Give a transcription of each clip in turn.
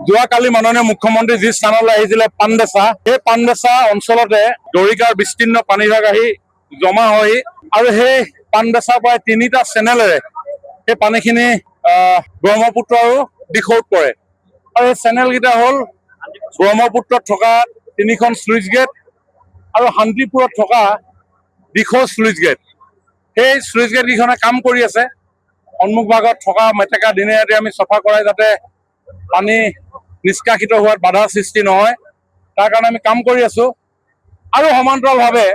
যোৱাকালি মাননীয় মুখ্যমন্ত্ৰী যি স্থানলৈ আহিছিলে পানবেচা, সেই পানবেচা অঞ্চলতে দৰিকাৰ বিস্তীৰ্ণ পানীভাগ আহি জমা হয় আৰু সেই পানবেচাৰ পৰা 3টা চেনেলেৰে সেই পানীখিনি ব্ৰহ্মপুত্ৰ আৰু দিখৌত পৰে। আৰু এই চেনেলকেইটা হ'ল ব্ৰহ্মপুত্ৰত থকা 3খন শ্লুইচ গেট আৰু শান্তিপুৰত থকা দিখৌ শ্লুইচ গেট। সেই শ্লুইচ গেটকেইখনে কাম কৰি আছে। সন্মুখ ভাগত থকা মেটেকা দিনে ৰাতি আমি চফা কৰাই যাতে পানী নিষ্কাশিত হোৱাত বাধাৰ সৃষ্টি নহয়, তাৰ কাৰণে আমি কাম কৰি আছো। আৰু সমান্তৰালভাৱে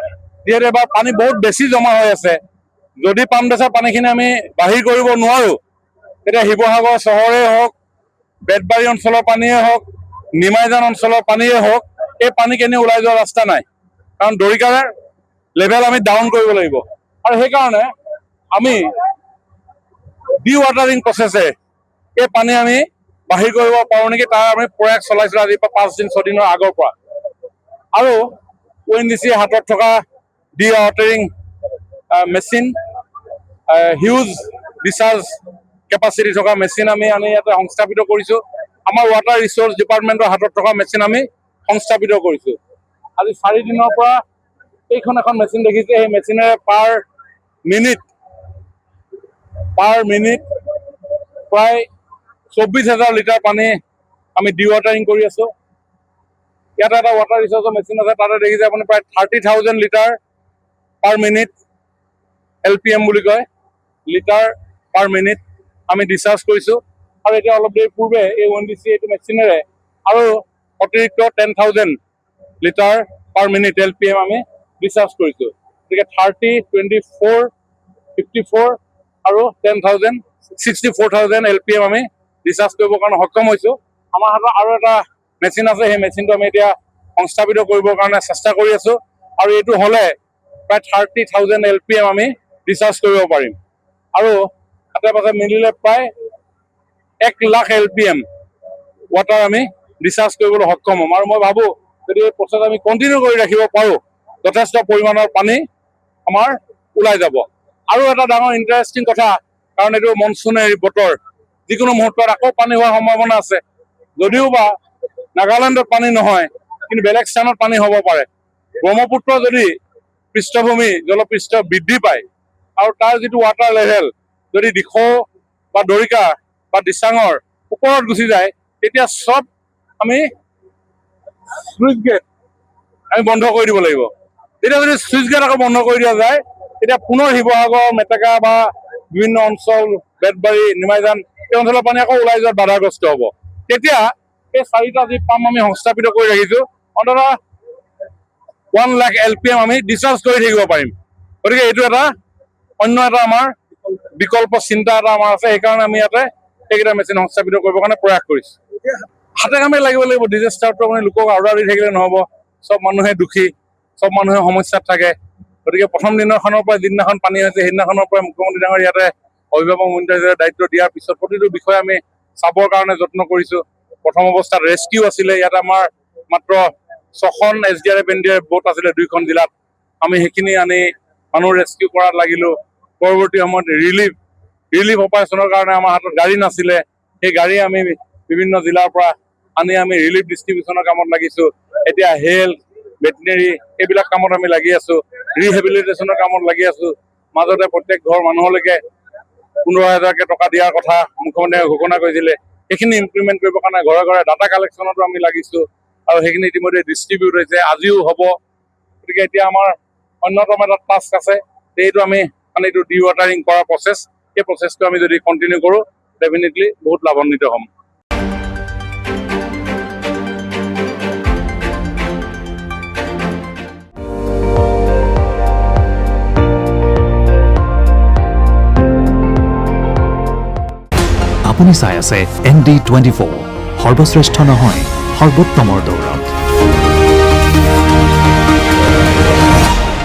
যিহেতু এবাৰ পানী বহুত বেছি জমা হৈ আছে, যদি পানবেচা পানীখিনি আমি বাহিৰ কৰিব নোৱাৰোঁ, তেতিয়া শিৱসাগৰ চহৰেই হওক, বেতবাৰী অঞ্চলৰ পানীয়ে হওক, নিমাইজান অঞ্চলৰ পানীয়ে হওক, এই পানীখিনি ওলাই যোৱাৰ ৰাস্তা নাই। কাৰণ দৰিকাৰ লেভেল আমি ডাউন কৰিব লাগিব। আৰু সেইকাৰণে আমি ডি ৱাটাৰিং প্ৰচেছে এই পানী আমি বাহিৰ কৰিব পাৰোঁ নেকি, তাৰ আমি প্ৰয়াস চলাইছোঁ আজিৰ পৰা 5 দিন 6 দিনৰ আগৰ পৰা। আৰু ONGC হাতত থকা D watering machine, huge discharge capacity থকা মেচিন আমি ইয়াতে সংস্থাপিত কৰিছোঁ। আমাৰ ৱাটাৰ ৰিচোৰ্চ ডিপাৰ্টমেণ্টৰ হাতত থকা মেচিন আমি সংস্থাপিত কৰিছোঁ। আজি 4 দিনৰ পৰা এইখন এখন মেচিন দেখিছে, সেই মেচিনেৰে পাৰ মিনিট প্ৰায় 24,000 লিটাৰ পানী আমি ডি ৱাটাৰিং কৰি আছোঁ। ইয়াতে এটা ৱাটাৰ ৰিচোৰ্চৰ মেচিন আছে, তাতে দেখিছে আপুনি প্ৰায় 30,000 লিটাৰ পাৰ মিনিট, LPM বুলি কয়, লিটাৰ পাৰ মিনিট আমি ডিচাৰ্জ কৰিছোঁ। আৰু এতিয়া অলপ দেৰি পূৰ্বে এই ONGC এইটো মেচিনেৰে আৰু অতিৰিক্ত 10,000 লিটাৰ পাৰ মিনিট LPM আমি ডিচাৰ্জ কৰিছোঁ। গতিকে 30, 24, 54 আৰু 10,000, 64,000 LPM আমি ডিচাৰ্জ কৰিবৰ কাৰণে সক্ষম হৈছোঁ। আমাৰ হাতত আৰু এটা মেচিন আছে, সেই মেচিনটো আমি এতিয়া সংস্থাপিত কৰিবৰ কাৰণে চেষ্টা কৰি আছোঁ। আৰু এইটো হ'লে প্ৰায় 30,000 LPM আমি ডিচাৰ্জ কৰিব পাৰিম। আৰু আশে পাশে মিলিলে প্ৰায় 1 লাখ LPM ৱাটাৰ আমি ডিচাৰ্জ কৰিবলৈ সক্ষম হ'ম। আৰু মই ভাবোঁ যদি এই প্ৰচেছ আমি কণ্টিনিউ কৰি ৰাখিব পাৰোঁ, যথেষ্ট পৰিমাণৰ পানী আমাৰ ওলাই যাব। আৰু এটা ডাঙৰ ইণ্টাৰেষ্টিং কথা, কাৰণ এইটো মনচুনৰ বতৰ, যিকোনো মুহূৰ্তত আকৌ পানী হোৱাৰ সম্ভাৱনা আছে। যদিও বা নাগালেণ্ডত পানী নহয়, কিন্তু বেলেগ স্থানত পানী হ'ব পাৰে। ব্ৰহ্মপুত্ৰ যদি জলপৃষ্ঠ বৃদ্ধি পায় আৰু তাৰ যিটো ৱাটাৰ লেভেল যদি দিখৌ বা দৰিকা বা দিচাঙৰ ওপৰত গুচি যায়, তেতিয়া চব আমি শ্লুইচ গেট আমি বন্ধ কৰি দিব লাগিব। তেতিয়া যদি শ্লুইচ গেট আকৌ বন্ধ কৰি দিয়া যায়, তেতিয়া পুনৰ শিৱসাগৰ, মেটেকা বা বিভিন্ন অঞ্চল, বেতবাৰী, নিমাইজান এই অঞ্চলৰ পানী আকৌ ওলাই যোৱাত বাধাগ্ৰস্ত হ'ব। তেতিয়া এই 4টা যি পাম্প আমি সংস্থাপিত কৰি ৰাখিছোঁ, অন্ততঃ 1 লাখ LPM আমি ডিচাৰ্জ কৰি থাকিব পাৰিম। গতিকে এইটো অন্য এটা আমাৰ বিকল্প চিন্তা এটা আমাৰ আছে। সেইকাৰণে আমি ইয়াতে এইকেইটা মেচিন সংস্থাপিত কৰিবৰ কাৰণে প্ৰয়াস কৰিছোঁ। হাতে কামে লাগিব লাগিব। ডিজাষ্টাৰটো আপুনি লোকক অৰ্ডাৰ দি থাকিলে নহ'ব। চব মানুহে দুখী, চব মানুহে সমস্যাত থাকে। গতিকে প্ৰথম দিনাখনৰ পৰা যিদিনাখন পানী হৈছে, সেইদিনাখনৰ পৰা মুখ্যমন্ত্ৰী ডাঙৰীয়া ইয়াতে অভিভাৱক মন্ত্ৰীয়ে দায়িত্ব দিয়াৰ পিছত প্ৰতিটো বিষয়ে আমি চাবৰ কাৰণে যত্ন কৰিছোঁ। প্ৰথম অৱস্থাত ৰেস্কিউ আছিলে, ইয়াত আমাৰ মাত্ৰ 6খন SDRF NDRF বোট আছিলে 2খন জিলাত। আমি সেইখিনি আনি মানুহ ৰেস্কিউ কৰাত লাগিলোঁ। পৰৱৰ্তী সময়ত ৰিলিফ অপাৰেশ্যনৰ কাৰণে আমাৰ হাতত গাড়ী নাছিলে, সেই গাড়ী আমি বিভিন্ন জিলাৰ পৰা আনি আমি ৰিলিফ ডিষ্ট্ৰিবিউচনৰ কামত লাগিছোঁ। এতিয়া হেল্থ, ভেটেনেৰী এইবিলাক কামত আমি লাগি আছোঁ। ৰিহেবিলিটেশ্যনৰ কামত লাগি আছোঁ। মাজতে প্ৰত্যেক ঘৰ মানুহলৈকে 15,000কে টকা দিয়াৰ কথা মুখ্যমন্ত্ৰীয়ে ঘোষণা কৰিছিলে। সেইখিনি ইমপ্লিমেণ্ট কৰিবৰ কাৰণে ঘৰে ঘৰে ডাটা কালেকশ্যনতো আমি লাগিছোঁ। আৰু সেইখিনি ইতিমধ্যে ডিষ্ট্ৰিবিউট হৈছে, আজিও হ'ব। গতিকে এতিয়া আমাৰ অন্যতম এটা টাস্ক আছে, এইটো আমি এইটো ডি ৱাটাৰিং কৰা প্ৰচেছ, এই প্ৰচেছটো আমি যদি কণ্টিনিউ কৰোঁ, ডেফিনেটলি বহুত লাভান্বিত হ'ম। আপুনি চাই আছে ND24, সৰ্বশ্ৰেষ্ঠ নহয়, সৰ্বোত্তমৰ দৌৰ।